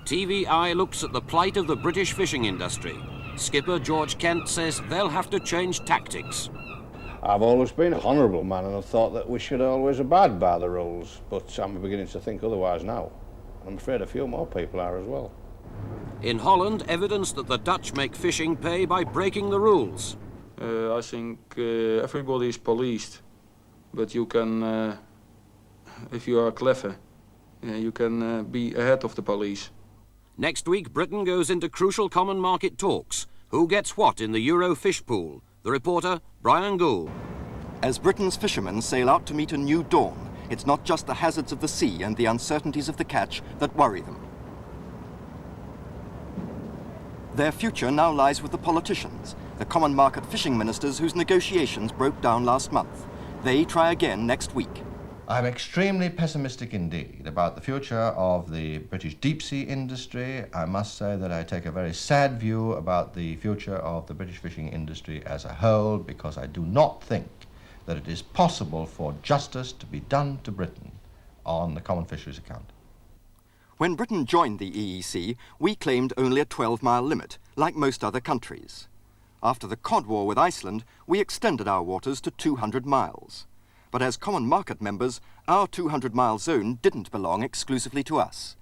TV Eye looks at the plight of the British fishing industry. Skipper George Kent says they'll have to change tactics. I've always been an honourable man and I've thought that we should always abide by the rules, but I'm beginning to think otherwise now. I'm afraid a few more people are as well. In Holland, evidence that the Dutch make fishing pay by breaking the rules. I think everybody is policed, but you can, if you are clever, you can be ahead of the police. Next week, Britain goes into crucial common market talks. Who gets what in the Euro fish pool? The reporter, Brian Gould. As Britain's fishermen sail out to meet a new dawn, it's not just the hazards of the sea and the uncertainties of the catch that worry them. Their future now lies with the politicians, the common market fishing ministers whose negotiations broke down last month. They try again next week. I'm extremely pessimistic indeed about the future of the British deep sea industry. I must say that I take a very sad view about the future of the British fishing industry as a whole, because I do not think that it is possible for justice to be done to Britain on the common fisheries account. When Britain joined the EEC, we claimed only a 12-mile limit, like most other countries. After the Cod War with Iceland, we extended our waters to 200 miles. But as common market members, our 200-mile zone didn't belong exclusively to us.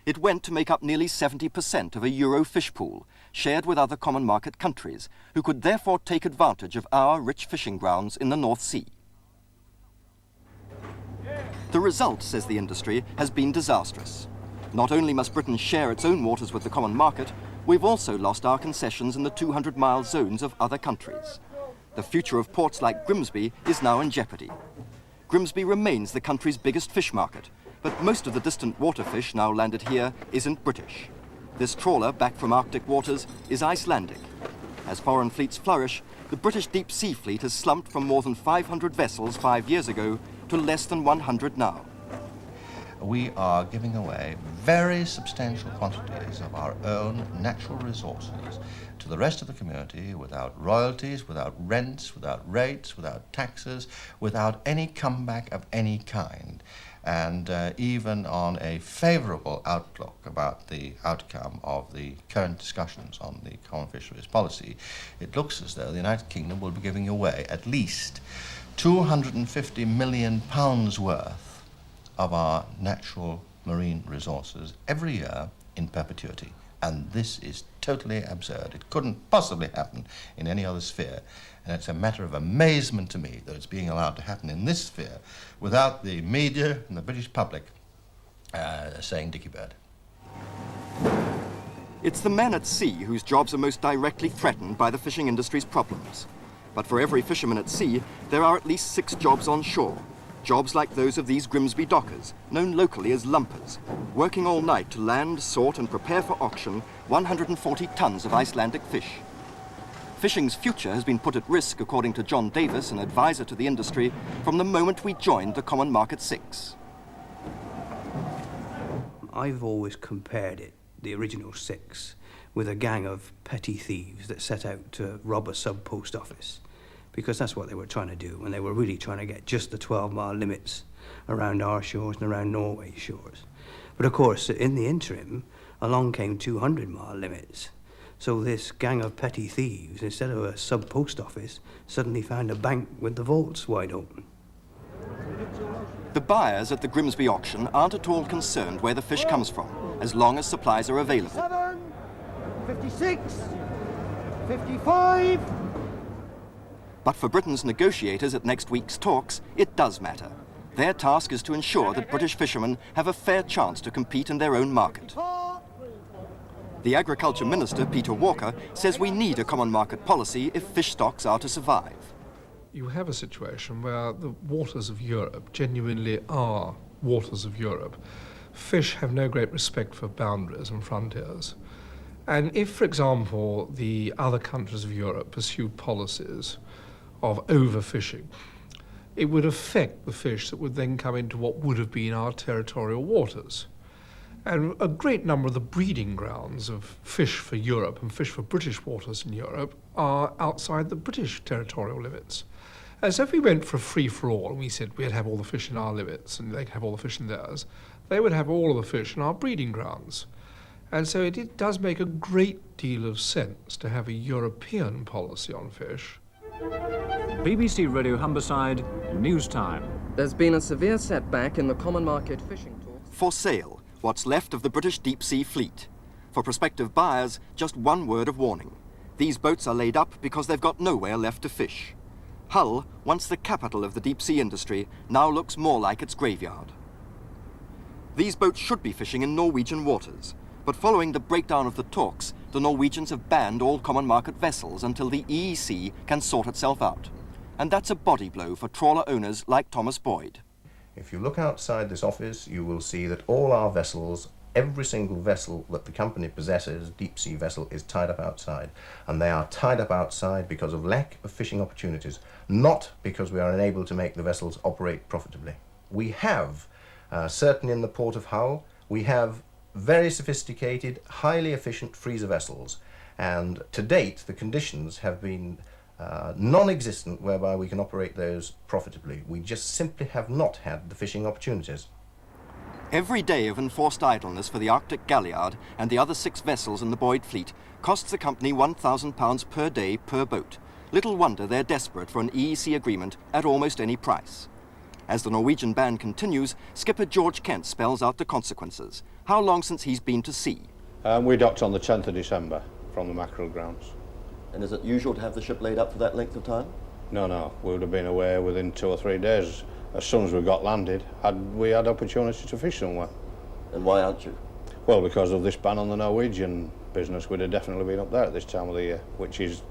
It went to make up nearly 70% of a Euro fish pool, shared with other common market countries, who could therefore take advantage of our rich fishing grounds in the North Sea. The result, says the industry, has been disastrous. Not only must Britain share its own waters with the common market, we've also lost our concessions in the 200-mile zones of other countries. The future of ports like Grimsby is now in jeopardy. Grimsby remains the country's biggest fish market, but most of the distant water fish now landed here isn't British. This trawler, back from Arctic waters, is Icelandic. As foreign fleets flourish, the British deep sea fleet has slumped from more than 500 vessels 5 years ago to less than 100 now. We are giving away very substantial quantities of our own natural resources to the rest of the community without royalties, without rents, without rates, without taxes, without any comeback of any kind. And even on a favourable outlook about the outcome of the current discussions on the common fisheries policy, it looks as though the United Kingdom will be giving away at least £250 million worth of our natural marine resources every year in perpetuity. And this is totally absurd. It couldn't possibly happen in any other sphere. And it's a matter of amazement to me that it's being allowed to happen in this sphere without the media and the British public saying Dicky Bird. It's the men at sea whose jobs are most directly threatened by the fishing industry's problems. But for every fisherman at sea, there are at least 6 jobs on shore. Jobs like those of these Grimsby dockers, known locally as lumpers, working all night to land, sort and prepare for auction 140 tons of Icelandic fish. Fishing's future has been put at risk, according to John Davis, an advisor to the industry, from the moment we joined the Common Market 6. I've always compared it, the original 6, with a gang of petty thieves that set out to rob a sub-post office. Because that's what they were trying to do, and they were really trying to get just the 12-mile limits around our shores and around Norway's shores. But of course, in the interim, along came 200-mile limits. So this gang of petty thieves, instead of a sub-post office, suddenly found a bank with the vaults wide open. The buyers at the Grimsby auction aren't at all concerned where the fish comes from, as long as supplies are available. 57, 56, 55... But for Britain's negotiators at next week's talks, it does matter. Their task is to ensure that British fishermen have a fair chance to compete in their own market. The Agriculture Minister, Peter Walker, says we need a common market policy if fish stocks are to survive. You have a situation where the waters of Europe genuinely are waters of Europe. Fish have no great respect for boundaries and frontiers. And if, for example, the other countries of Europe pursued policies of overfishing, it would affect the fish that would then come into what would have been our territorial waters. And a great number of the breeding grounds of fish for Europe and fish for British waters in Europe are outside the British territorial limits. And so if we went for a free-for-all and we said we'd have all the fish in our limits and they'd have all the fish in theirs, they would have all of the fish in our breeding grounds. And so it does make a great deal of sense to have a European policy on fish. BBC Radio Humberside, news time. There's been a severe setback in the common market fishing talks. For sale, what's left of the British deep-sea fleet. For prospective buyers, just one word of warning. These boats are laid up because they've got nowhere left to fish. Hull, once the capital of the deep-sea industry, now looks more like its graveyard. These boats should be fishing in Norwegian waters, but following the breakdown of the talks, the Norwegians have banned all common market vessels until the EEC can sort itself out. And that's a body blow for trawler owners like Thomas Boyd. If you look outside this office, you will see that all our vessels, every single vessel that the company possesses, deep-sea vessel, is tied up outside. And they are tied up outside because of lack of fishing opportunities, not because we are unable to make the vessels operate profitably. We have, certainly in the port of Hull, we have very sophisticated, highly efficient freezer vessels. And to date, the conditions have been non-existent whereby we can operate those profitably. We just simply have not had the fishing opportunities. Every day of enforced idleness for the Arctic Galliard and the other 6 vessels in the Boyd fleet costs the company £1,000 per day per boat. Little wonder they're desperate for an EEC agreement at almost any price. As the Norwegian ban continues, skipper George Kent spells out the consequences. How long since he's been to sea? We docked on the 10th of December from the mackerel grounds. And is it usual to have the ship laid up for that length of time? No, we would have been away within 2 or 3 days. As soon as we got landed, we had opportunity to fish somewhere. And why aren't you? Well, because of this ban on the Norwegian business, we'd have definitely been up there at this time of the year, which is,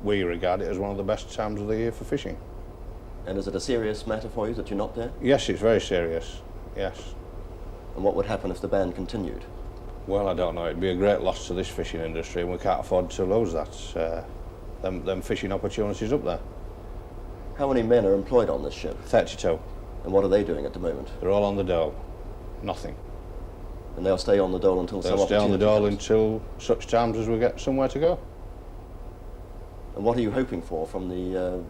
we regard it as one of the best times of the year for fishing. And is it a serious matter for you that you're not there? Yes, it's very serious, yes. And what would happen if the ban continued? Well, I don't know. It'd be a great loss to this fishing industry, and we can't afford to lose that. Them fishing opportunities up there. How many men are employed on this ship? 32. And what are they doing at the moment? They're all on the dole. Nothing. And they'll stay on the dole until some opportunity They'll stay on the dole comes. until such times as we get somewhere to go. And what are you hoping for from the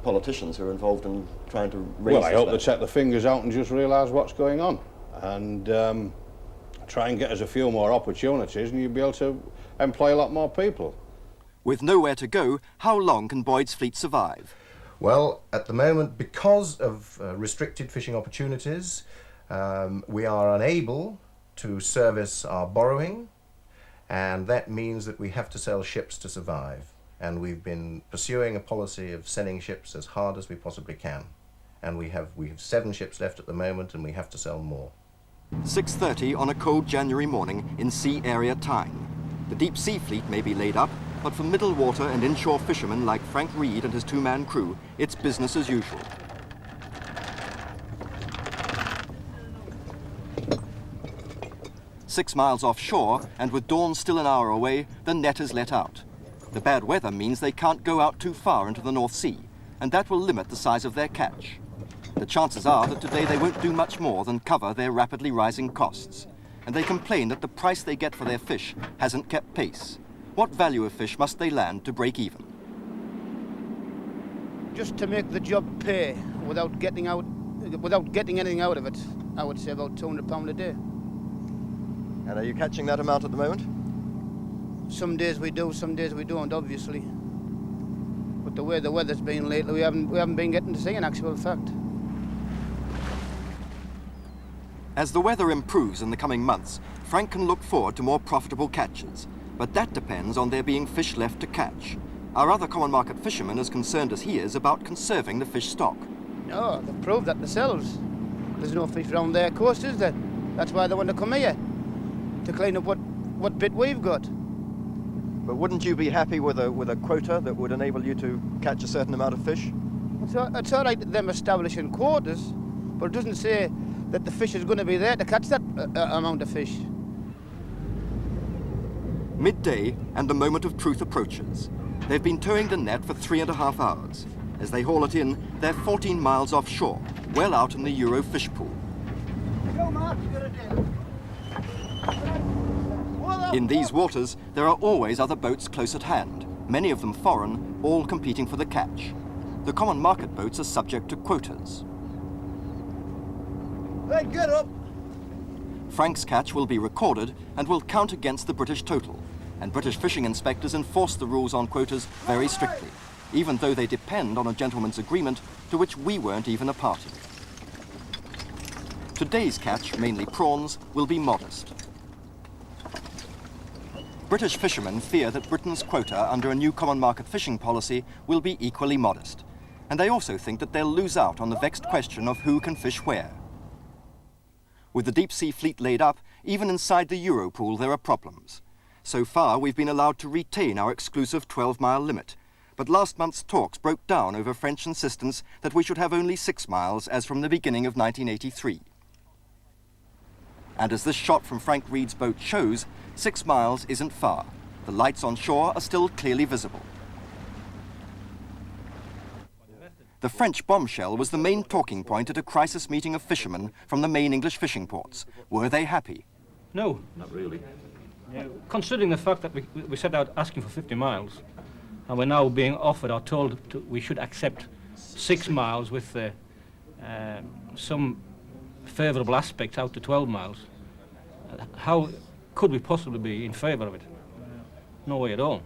politicians who are involved in trying to raise Well, I hope ban? they take their fingers out and just realise what's going on, and try and get us a few more opportunities, and you'll be able to employ a lot more people. With nowhere to go, how long can Boyd's fleet survive? Well, at the moment, because of restricted fishing opportunities, we are unable to service our borrowing, and that means that we have to sell ships to survive. And we've been pursuing a policy of selling ships as hard as we possibly can. And we have 7 ships left at the moment, and we have to sell more. 6:30 on a cold January morning in sea area Tyne. The deep sea fleet may be laid up, but for middle water and inshore fishermen like Frank Reed and his 2-man crew, it's business as usual. Six miles offshore, and with dawn still an hour away, the net is let out. The bad weather means they can't go out too far into the North Sea, and that will limit the size of their catch. The chances are that today they won't do much more than cover their rapidly rising costs, and they complain that the price they get for their fish hasn't kept pace. What value of fish must they land to break even? Just to make the job pay without getting anything out of it, I would say about £200 a day. And are you catching that amount at the moment? Some days we do, some days we don't, obviously. But the way the weather's been lately, we haven't been getting to see in actual fact. As the weather improves in the coming months, Frank can look forward to more profitable catches. But that depends on there being fish left to catch. Our other common market fisherman is concerned as he is about conserving the fish stock. No, they've proved that themselves. There's no fish around their coast, is there? That's why they want to come here, to clean up what bit we've got. But wouldn't you be happy with a quota that would enable you to catch a certain amount of fish? It's all right them establishing quotas, but it doesn't say that the fish is going to be there to catch that amount of fish. Midday, and the moment of truth approaches. They've been towing the net for 3.5 hours. As they haul it in, they're 14 miles offshore, well out in the Euro fish pool. In these waters, there are always other boats close at hand, many of them foreign, all competing for the catch. The common market boats are subject to quotas. Hey, get up! Frank's catch will be recorded and will count against the British total, and British fishing inspectors enforce the rules on quotas very strictly, even though they depend on a gentleman's agreement to which we weren't even a party. Today's catch, mainly prawns, will be modest. British fishermen fear that Britain's quota under a new common market fishing policy will be equally modest, and they also think that they'll lose out on the vexed question of who can fish where. With the deep sea fleet laid up, even inside the Europool there are problems. So far we've been allowed to retain our exclusive 12-mile limit, but last month's talks broke down over French insistence that we should have only 6 miles as from the beginning of 1983. And as this shot from Frank Reed's boat shows, 6 miles isn't far. The lights on shore are still clearly visible. The French bombshell was the main talking point at a crisis meeting of fishermen from the main English fishing ports. Were they happy? No. Not really. Considering the fact that we set out asking for 50 miles, and we're now being offered or told we should accept 6 miles with some favourable aspects out to 12 miles, how could we possibly be in favour of it? No way at all.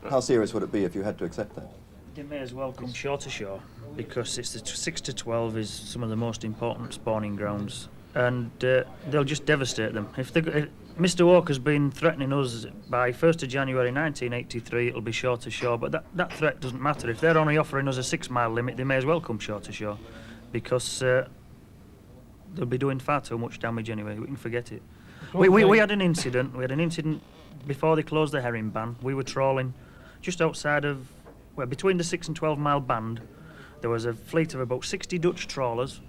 How serious would it be if you had to accept that? They may as well come shore to shore, because it's the 6 to 12 is some of the most important spawning grounds, and they'll just devastate them. If Mr. Walker's been threatening us by 1st of January 1983, it'll be shore to shore, but that threat doesn't matter. If they're only offering us a 6-mile limit, they may as well come shore to shore, because they'll be doing far too much damage anyway. We can forget it. We had an incident. We had an incident before they closed the herring ban. We were trawling just outside of, well, between the 6 and 12-mile band. There was a fleet of about 60 Dutch trawlers,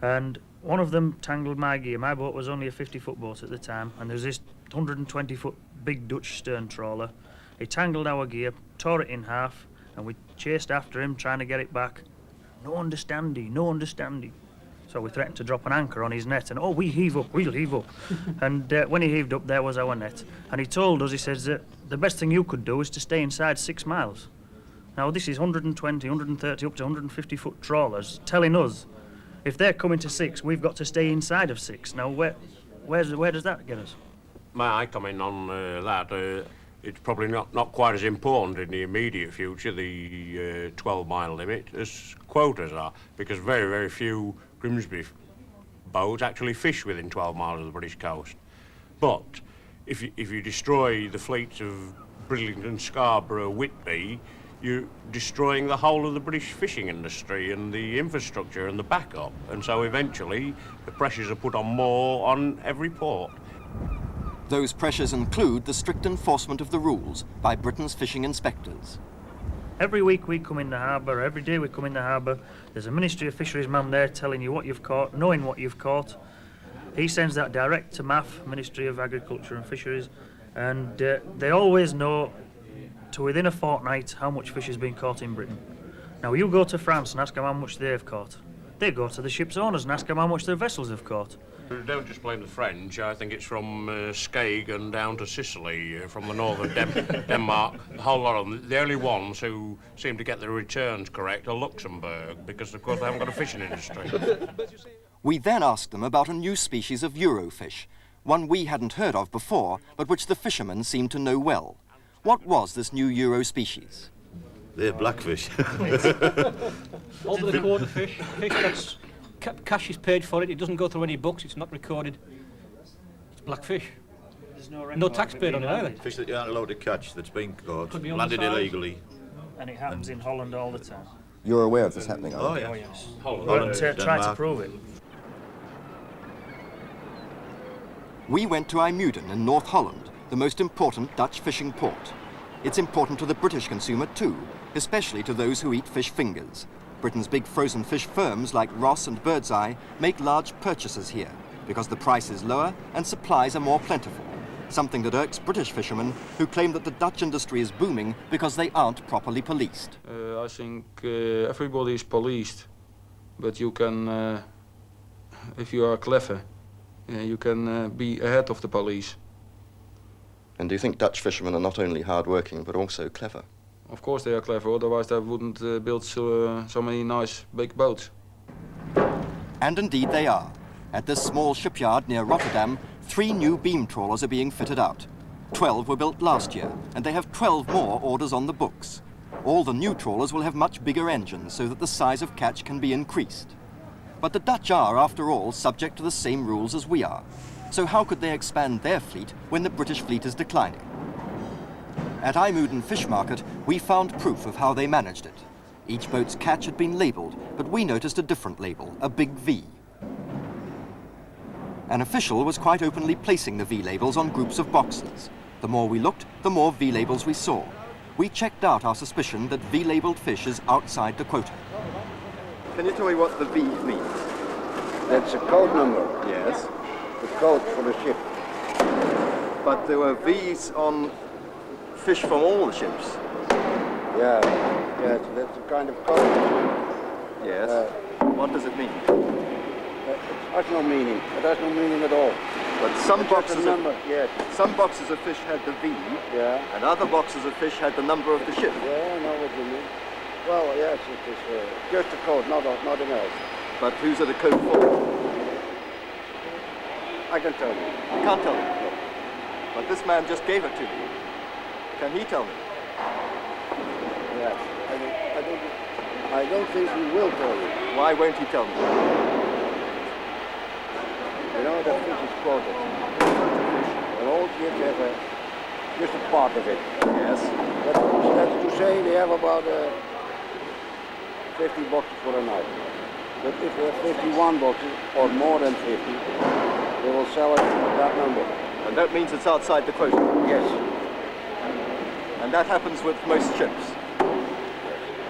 and one of them tangled my gear. My boat was only a 50-foot boat at the time, and there's this 120-foot big Dutch stern trawler. He tangled our gear, tore it in half, and we chased after him, trying to get it back. No understanding, no understanding. So we threatened to drop an anchor on his net, and we'll heave up. And when he heaved up, there was our net. And he told us, he says, that the best thing you could do is to stay inside 6 miles. Now this is 120, 130, up to 150-foot trawlers telling us, if they're coming to 6, we've got to stay inside of 6. Now where does that get us? May I comment on that? It's probably not quite as important in the immediate future, the 12-mile limit, as quotas are, because very, very few Grimsby boats actually fish within 12 miles of the British coast. But if you destroy the fleets of Bridlington, Scarborough, Whitby, you're destroying the whole of the British fishing industry and the infrastructure and the backup. And so eventually the pressures are put on more on every port. Those pressures include the strict enforcement of the rules by Britain's fishing inspectors. Every week we come in the harbour, every day we come in the harbour, there's a Ministry of Fisheries man there telling you what you've caught, knowing what you've caught. He sends that direct to MAF, Ministry of Agriculture and Fisheries, and they always know to within a fortnight how much fish has been caught in Britain. Now you go to France and ask them how much they've caught. They go to the ship's owners and ask them how much their vessels have caught. Don't just blame the French. I think it's from Skag and down to Sicily, from the north of Denmark, a whole lot of them. The only ones who seem to get their returns correct are Luxembourg, because, of course, they haven't got a fishing industry. We then asked them about a new species of Eurofish, one we hadn't heard of before, but which the fishermen seemed to know well. What was this new Euro species? They're blackfish. Over the quota fish that's cash is paid for it. It doesn't go through any books. It's not recorded. It's blackfish. There's no tax paid on it either. Fish that you aren't allowed to catch, that's been caught, Be landed illegally. And it happens in Holland all the time. You're aware of this happening, Oh, aren't yeah. Oh, yes. Holland, But try to Denmark. prove it. We went to IJmuiden in North Holland, the most important Dutch fishing port. It's important to the British consumer too, especially to those who eat fish fingers. Britain's big frozen fish firms like Ross and Birdseye make large purchases here because the price is lower and supplies are more plentiful, something that irks British fishermen who claim that the Dutch industry is booming because they aren't properly policed. I think everybody is policed, but you can, if you are clever, you can be ahead of the police. And do you think Dutch fishermen are not only hard-working but also clever? Of course they are clever, otherwise they wouldn't build so many nice big boats. And indeed they are. At this small shipyard near Rotterdam, 3 new beam trawlers are being fitted out. 12 were built last year, and they have 12 more orders on the books. All the new trawlers will have much bigger engines so that the size of catch can be increased. But the Dutch are, after all, subject to the same rules as we are. So how could they expand their fleet when the British fleet is declining? At IJmuiden Fish Market, we found proof of how they managed it. Each boat's catch had been labelled, but we noticed a different label, a big V. An official was quite openly placing the V labels on groups of boxes. The more we looked, the more V labels we saw. We checked out our suspicion that V-labelled fish is outside the quota. Can you tell me what the V means? That's a code number. Yes. The code for the ship. But there were V's on fish from all the ships. Yeah, that's a kind of code. Yes. What does it mean? It has no meaning. It has no meaning at all. But some boxes of fish had the V, yeah, and other boxes of fish had the number of the ship. Yeah, I know what you mean. Well, yes, it is just a code, nothing else. But who's are the code for? I can tell you. You can't tell me. No. But this man just gave it to me. Can he tell me? Yes, I don't think he will tell you. Why won't he tell me? You know, that fish is quoted. And all ships have just a part of it. Yes. That's to say they have about 50 boxes for a night. But if they have 51 boxes, or more than 50, they will sell it at that number. And that means it's outside the quota? Yes. And that happens with most ships?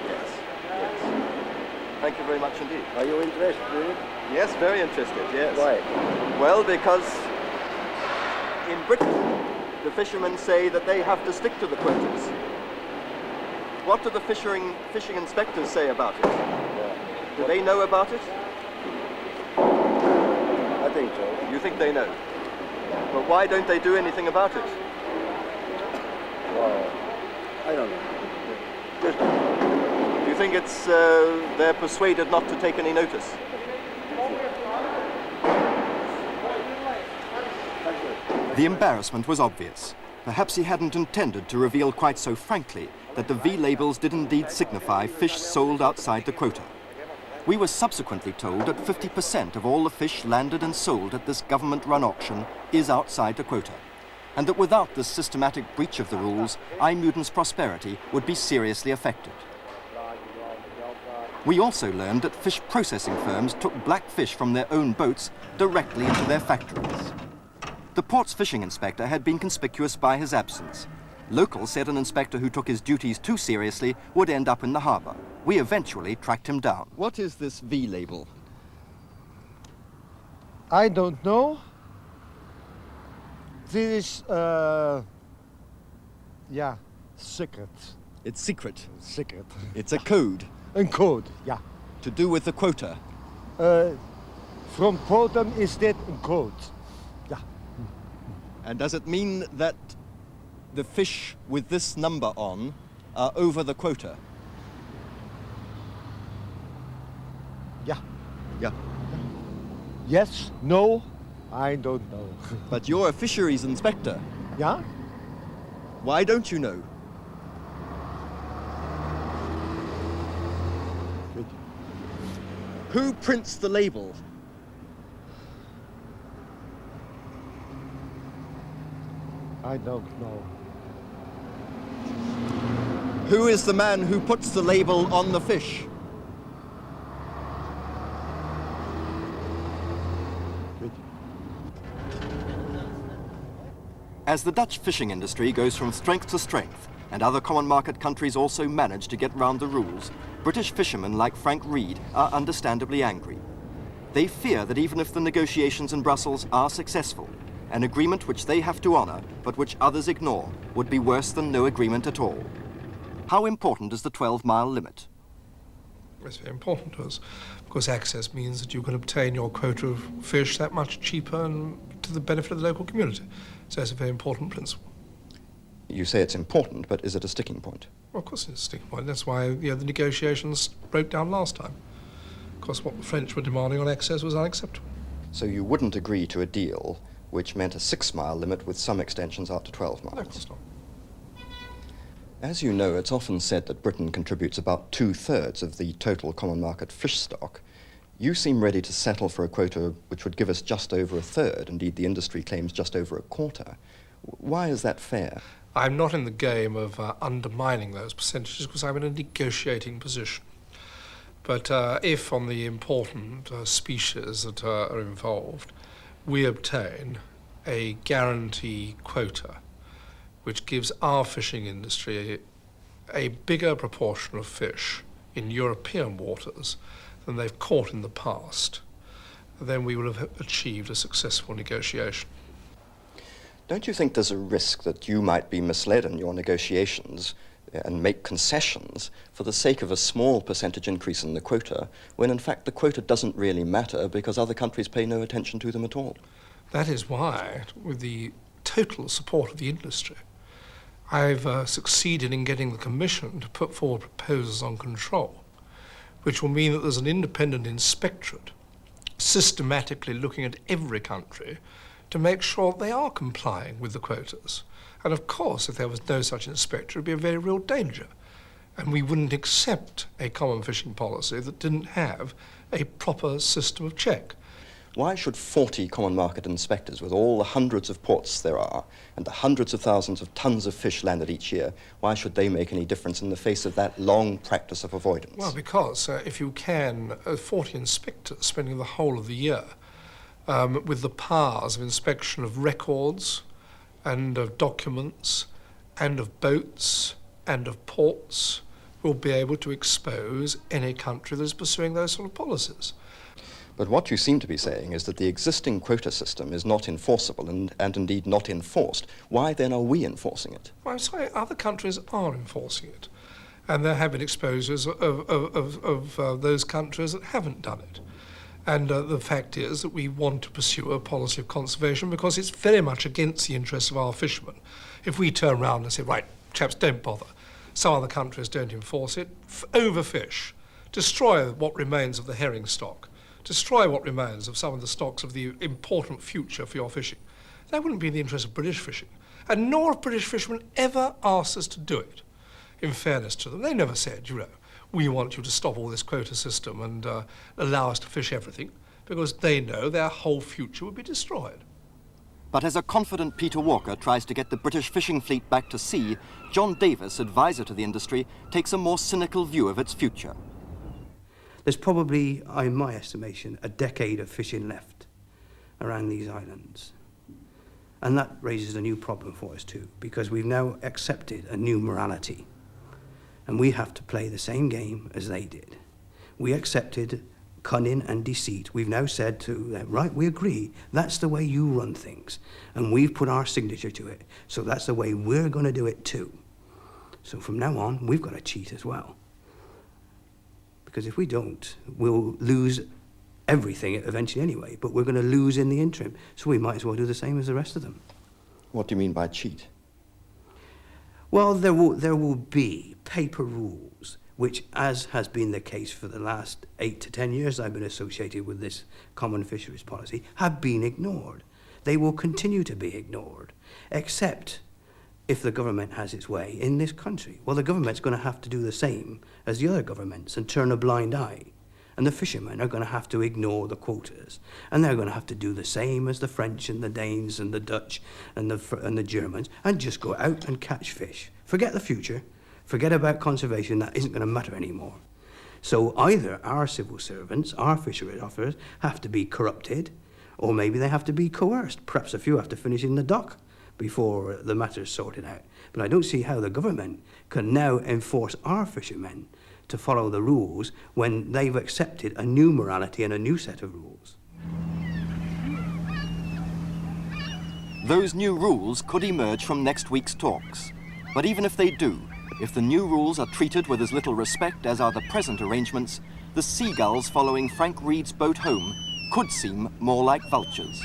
Yes. Thank you very much indeed. Are you interested in it? Yes, very interested, yes. Why? Well, because in Britain, the fishermen say that they have to stick to the quotas. What do the fishing inspectors say about it? Yeah. Do they know about it? I think so. You think they know? But why don't they do anything about it? Well, I don't know. Just Do you think it's they're persuaded not to take any notice? The embarrassment was obvious. Perhaps he hadn't intended to reveal quite so frankly that the V labels did indeed signify fish sold outside the quota. We were subsequently told that 50% of all the fish landed and sold at this government-run auction is outside the quota, and that without this systematic breach of the rules, IJmuiden's prosperity would be seriously affected. We also learned that fish processing firms took black fish from their own boats directly into their factories. The port's fishing inspector had been conspicuous by his absence. Locals said an inspector who took his duties too seriously would end up in the harbour. We eventually tracked him down. What is this V label? I don't know. This is, secret. It's secret. Secret. It's a code. Een code, ja. To do with the quota. From quota is dit een code. Ja. And does it mean that the fish with this number on are over the quota? Yeah. Yeah. Yes, no, I don't know. But you're a fisheries inspector. Yeah? Why don't you know? Who prints the label? I don't know. Who is the man who puts the label on the fish? As the Dutch fishing industry goes from strength to strength, and other common market countries also manage to get round the rules, British fishermen like Frank Reed are understandably angry. They fear that even if the negotiations in Brussels are successful, an agreement which they have to honour, but which others ignore, would be worse than no agreement at all. How important is the 12-mile limit? It's very important to us, because access means that you can obtain your quota of fish that much cheaper and to the benefit of the local community. So it's a very important principle. You say it's important, but is it a sticking point? Well, of course it's a sticking point. That's why the negotiations broke down last time. Of course, what the French were demanding on excess was unacceptable. So you wouldn't agree to a deal which meant a 6-mile limit with some extensions out to 12 miles? No, of course not. As you know, it's often said that Britain contributes about 2/3 of the total common market fish stock. You seem ready to settle for a quota which would give us just over 1/3. Indeed, the industry claims just over 1/4. Why is that fair? I'm not in the game of undermining those percentages because I'm in a negotiating position. But if on the important species that are involved, we obtain a guarantee quota which gives our fishing industry a bigger proportion of fish in European waters than they've caught in the past, then we will have achieved a successful negotiation. Don't you think there's a risk that you might be misled in your negotiations and make concessions for the sake of a small percentage increase in the quota, when in fact the quota doesn't really matter because other countries pay no attention to them at all? That is why, with the total support of the industry, I've succeeded in getting the Commission to put forward proposals on control, which will mean that there's an independent inspectorate systematically looking at every country to make sure they are complying with the quotas. And of course, if there was no such inspector, it would be a very real danger. And we wouldn't accept a common fishing policy that didn't have a proper system of check. Why should 40 common market inspectors, with all the hundreds of ports there are, and the hundreds of thousands of tons of fish landed each year, why should they make any difference in the face of that long practice of avoidance? Well, because if you can, 40 inspectors spending the whole of the year with the powers of inspection of records and of documents and of boats and of ports will be able to expose any country that is pursuing those sort of policies. But what you seem to be saying is that the existing quota system is not enforceable and indeed not enforced. Why then are we enforcing it? Well, I'm sorry, other countries are enforcing it. And there have been exposures of those countries that haven't done it. And the fact is that we want to pursue a policy of conservation because it's very much against the interests of our fishermen. If we turn around and say, right, chaps, don't bother. Some other countries don't enforce it. Overfish. Destroy what remains of the herring stock. Destroy what remains of some of the stocks of the important future for your fishing. That wouldn't be in the interest of British fishing. And nor have British fishermen ever asked us to do it. In fairness to them, they never said, you know, we want you to stop all this quota system and allow us to fish everything, because they know their whole future would be destroyed. But as a confident Peter Walker tries to get the British fishing fleet back to sea, John Davis, advisor to the industry, takes a more cynical view of its future. There's probably, in my estimation, a decade of fishing left around these islands. And that raises a new problem for us too, because we've now accepted a new morality. And we have to play the same game as they did. We accepted cunning and deceit. We've now said to them, right, we agree, that's the way you run things. And we've put our signature to it. So that's the way we're going to do it too. So from now on, we've got to cheat as well. Because if we don't, we'll lose everything eventually anyway, but we're going to lose in the interim. So we might as well do the same as the rest of them. What do you mean by cheat? Well, there will be paper rules, which, as has been the case for the last 8 to 10 years I've been associated with this common fisheries policy, have been ignored. They will continue to be ignored, except if the government has its way in this country. Well, the government's going to have to do the same as the other governments and turn a blind eye. And the fishermen are going to have to ignore the quotas. And they're going to have to do the same as the French and the Danes and the Dutch and the Germans and just go out and catch fish. Forget the future. Forget about conservation. That isn't going to matter anymore. So either our civil servants, our fisheries officers, have to be corrupted, or maybe they have to be coerced. Perhaps a few have to finish in the dock before the matter's sorted out. But I don't see how the government can now enforce our fishermen to follow the rules when they've accepted a new morality and a new set of rules. Those new rules could emerge from next week's talks. But even if they do, if the new rules are treated with as little respect as are the present arrangements, the seagulls following Frank Reed's boat home could seem more like vultures.